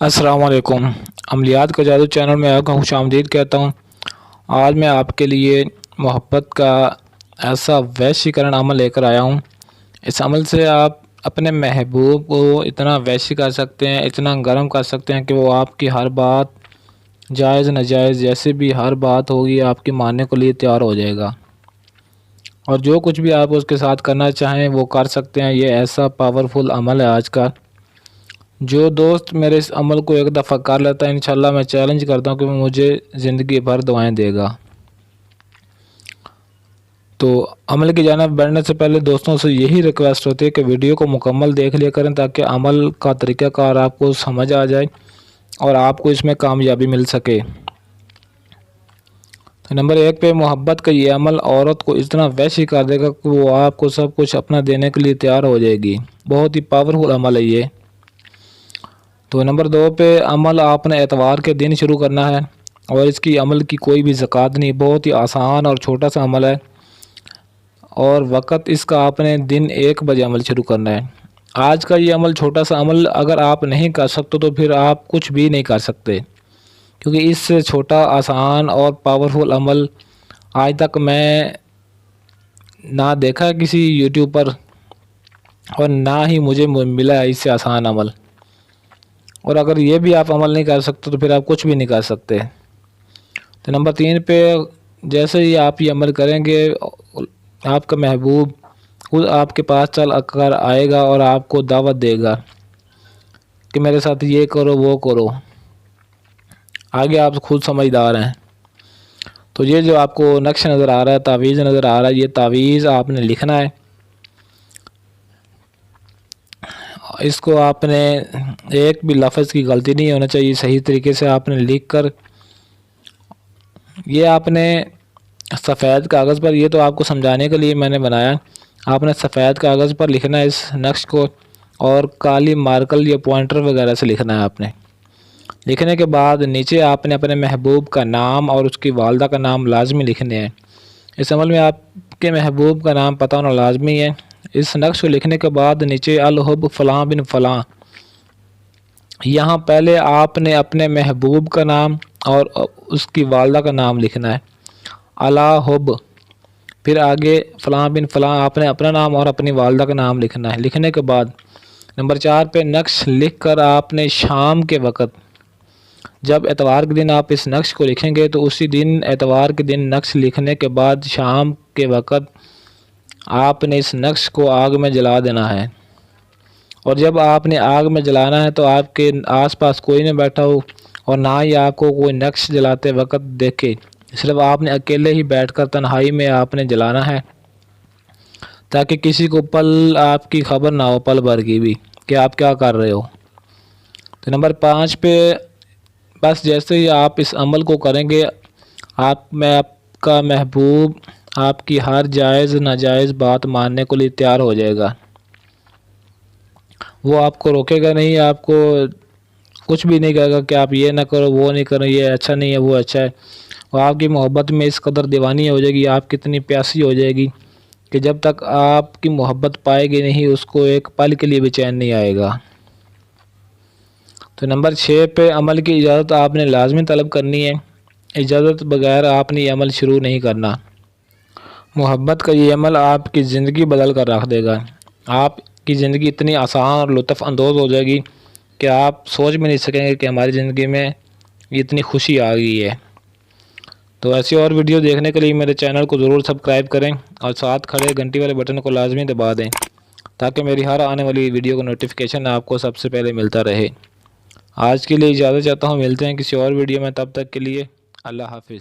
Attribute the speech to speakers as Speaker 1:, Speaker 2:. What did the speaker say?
Speaker 1: السلام علیکم۔ عملیات کا جادو چینل میں آپ کا خوش آمدید کہتا ہوں۔ آج میں آپ کے لیے محبت کا ایسا ویشیکرن عمل لے کر آیا ہوں۔ اس عمل سے آپ اپنے محبوب کو اتنا ویشی کر سکتے ہیں، اتنا گرم کر سکتے ہیں کہ وہ آپ کی ہر بات جائز ناجائز جیسے بھی ہر بات ہوگی آپ کی ماننے کے لیے تیار ہو جائے گا، اور جو کچھ بھی آپ اس کے ساتھ کرنا چاہیں وہ کر سکتے ہیں۔ یہ ایسا پاورفل عمل ہے آج کا۔ جو دوست میرے اس عمل کو ایک دفعہ کر لیتا ہے، انشاءاللہ میں چیلنج کرتا ہوں کہ وہ مجھے زندگی بھر دعائیں دے گا۔ تو عمل کی جانب بڑھنے سے پہلے دوستوں سے یہی ریکویسٹ ہوتی ہے کہ ویڈیو کو مکمل دیکھ لیا کریں تاکہ عمل کا طریقہ کار آپ کو سمجھ آ جائے اور آپ کو اس میں کامیابی مل سکے۔ تو نمبر 1 پہ محبت کا یہ عمل عورت کو اتنا ویشی کر دے گا کہ وہ آپ کو سب کچھ اپنا دینے کے لیے تیار ہو جائے گی۔ بہت ہی پاورفل عمل ہے یہ۔ تو نمبر 2 پہ عمل آپ نے اتوار کے دن شروع کرنا ہے، اور اس کی عمل کی کوئی بھی زکوٰۃ نہیں، بہت ہی آسان اور چھوٹا سا عمل ہے، اور وقت اس کا آپ نے دن 1 بجے عمل شروع کرنا ہے۔ آج کا یہ عمل چھوٹا سا عمل اگر آپ نہیں کر سکتے تو پھر آپ کچھ بھی نہیں کر سکتے، کیونکہ اس سے چھوٹا آسان اور پاورفل عمل آج تک میں نہ دیکھا کسی یوٹیوب پر، اور نہ ہی مجھے ملا اس سے آسان عمل۔ اور اگر یہ بھی آپ عمل نہیں کر سکتے تو پھر آپ کچھ بھی نہیں کر سکتے۔ تو نمبر 3 پہ جیسے ہی آپ یہ عمل کریں گے، آپ کا محبوب خود آپ کے پاس چل کر آئے گا اور آپ کو دعوت دے گا کہ میرے ساتھ یہ کرو وہ کرو۔ آگے آپ خود سمجھدار ہیں۔ تو یہ جو آپ کو نقش نظر آ رہا ہے، تعویذ نظر آ رہا ہے، یہ تعویذ آپ نے لکھنا ہے۔ اس کو آپ نے ایک بھی لفظ کی غلطی نہیں ہونا چاہیے، صحیح طریقے سے آپ نے لکھ کر، یہ آپ نے سفید کاغذ پر، یہ تو آپ کو سمجھانے کے لیے میں نے بنایا، آپ نے سفید کاغذ پر لکھنا ہے اس نقش کو، اور کالی مارکر یا پوائنٹر وغیرہ سے لکھنا ہے آپ نے۔ لکھنے کے بعد نیچے آپ نے اپنے محبوب کا نام اور اس کی والدہ کا نام لازمی لکھنے ہیں۔ اس عمل میں آپ کے محبوب کا نام پتہ ہونا لازمی ہے۔ اس نقش کو لکھنے کے بعد نیچے الحب فلاں بن فلاں، یہاں پہلے آپ نے اپنے محبوب کا نام اور اس کی والدہ کا نام لکھنا ہے، الحب، پھر آگے فلاں بن فلاں آپ نے اپنا نام اور اپنی والدہ کا نام لکھنا ہے۔ لکھنے کے بعد نمبر 4 پہ نقش لکھ کر آپ نے شام کے وقت، جب اتوار کے دن آپ اس نقش کو لکھیں گے تو اسی دن اتوار کے دن نقش لکھنے کے بعد شام کے وقت آپ نے اس نقش کو آگ میں جلا دینا ہے، اور جب آپ نے آگ میں جلانا ہے تو آپ کے آس پاس کوئی نہ بیٹھا ہو اور نہ ہی آپ کو کوئی نقش جلاتے وقت دیکھے، صرف آپ نے اکیلے ہی بیٹھ کر تنہائی میں آپ نے جلانا ہے، تاکہ کسی کو پل آپ کی خبر نہ ہو، پل بھر کی بھی، کہ آپ کیا کر رہے ہو۔ تو نمبر 5 پہ بس جیسے ہی آپ اس عمل کو کریں گے، آپ کا محبوب آپ کی ہر جائز ناجائز بات ماننے کے لیے تیار ہو جائے گا۔ وہ آپ کو روکے گا نہیں، آپ کو کچھ بھی نہیں کہے گا کہ آپ یہ نہ کرو وہ نہیں کرو، یہ اچھا نہیں ہے وہ اچھا ہے۔ وہ آپ کی محبت میں اس قدر دیوانی ہو جائے گی، آپ کتنی پیاسی ہو جائے گی کہ جب تک آپ کی محبت پائے گی نہیں اس کو ایک پل کے لیے بھی چین نہیں آئے گا۔ تو نمبر 6 پہ عمل کی اجازت آپ نے لازمی طلب کرنی ہے، اجازت بغیر آپ نے یہ عمل شروع نہیں کرنا۔ محبت کا یہ عمل آپ کی زندگی بدل کر رکھ دے گا، آپ کی زندگی اتنی آسان اور لطف اندوز ہو جائے گی کہ آپ سوچ بھی نہیں سکیں گے کہ ہماری زندگی میں اتنی خوشی آ گئی ہے۔ تو ایسی اور ویڈیو دیکھنے کے لیے میرے چینل کو ضرور سبسکرائب کریں اور ساتھ کھڑے گھنٹی والے بٹن کو لازمی دبا دیں تاکہ میری ہر آنے والی ویڈیو کا نوٹیفیکیشن آپ کو سب سے پہلے ملتا رہے۔ آج کے لیے اجازت چاہتا ہوں، ملتے ہیں کسی اور ویڈیو میں، تب تک کے لیے اللہ حافظ۔